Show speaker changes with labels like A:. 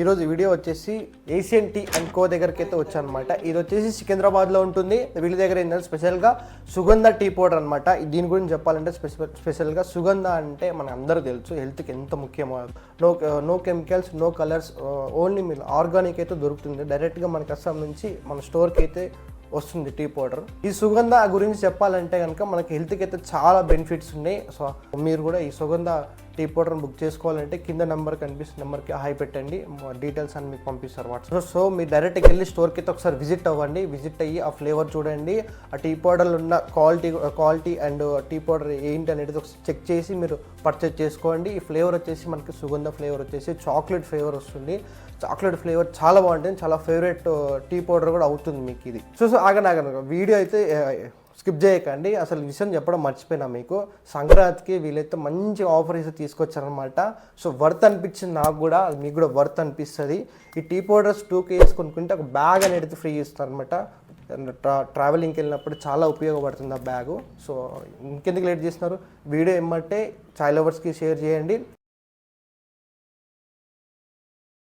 A: ఈరోజు వీడియో వచ్చేసి Asian tea and co దగ్గరికి అయితే వచ్చానమాట. ఇది వచ్చేసి సికింద్రాబాద్లో ఉంటుంది. వీళ్ళ దగ్గర ఏంటంటే స్పెషల్గా సుగంధ టీ పౌడర్ అనమాట. దీని గురించి చెప్పాలంటే స్పెషల్గా సుగంధ అంటే మనకు అందరూ తెలుసు హెల్త్కి ఎంత ముఖ్యమో. No chemicals, no colours, only మీరు ఆర్గానిక్ అయితే దొరుకుతుంది. డైరెక్ట్గా మనకి అస్సాం నుంచి మన స్టోర్కి అయితే వస్తుంది టీ పౌడర్. ఈ సుగంధ గురించి చెప్పాలంటే కనుక మనకి హెల్త్కి అయితే చాలా బెనిఫిట్స్ ఉన్నాయి. సో మీరు కూడా ఈ సుగంధ టీ పౌడర్ని బుక్ చేసుకోవాలంటే కింద నెంబర్ కనిపిస్తున్న నెంబర్కి హాయ్ పెట్టండి, డీటెయిల్స్ అని మీకు పంపిస్తారు వాట్సాప్. సో మీరు డైరెక్ట్గా వెళ్ళి స్టోర్కి అయితే ఒకసారి విజిట్ అవ్వండి. విజిట్ అయ్యి ఆ ఫ్లేవర్ చూడండి, ఆ టీ పౌడర్లో ఉన్న క్వాలిటీ అండ్ టీ పౌడర్ ఏంటి అనేది ఒకసారి చెక్ చేసి మీరు పర్చేజ్ చేసుకోండి. ఈ ఫ్లేవర్ వచ్చేసి మనకి సుగంధ ఫ్లేవర్ వచ్చేసి చాక్లెట్ ఫ్లేవర్ వస్తుంది. చాక్లెట్ ఫ్లేవర్ చాలా బాగుంటుంది, చాలా ఫేవరెట్ టీ పౌడర్ కూడా అవుతుంది మీకు ఇది. సో ఆగనగా వీడియో అయితే స్కిప్ చేయకండి. అసలు విషయం చెప్పడం మర్చిపోయినా మీకు. సంక్రాంతికి వీళ్ళైతే మంచి ఆఫర్ అయితే తీసుకొచ్చారనమాట. సో వర్త్ అనిపించింది నాకు కూడా, అది మీకు కూడా వర్త్ అనిపిస్తుంది. ఈ టీ పౌడర్స్ 2 kgs కొనుక్కుంటే ఒక బ్యాగ్ అనేది ఫ్రీ ఇస్తారనమాట. ట్రావెలింగ్కి వెళ్ళినప్పుడు చాలా ఉపయోగపడుతుంది ఆ బ్యాగు. సో ఇంకెందుకు లేట్ చేస్తున్నారు, వీడియో ఏమంటే చాయ్ లవర్స్కి షేర్ చేయండి.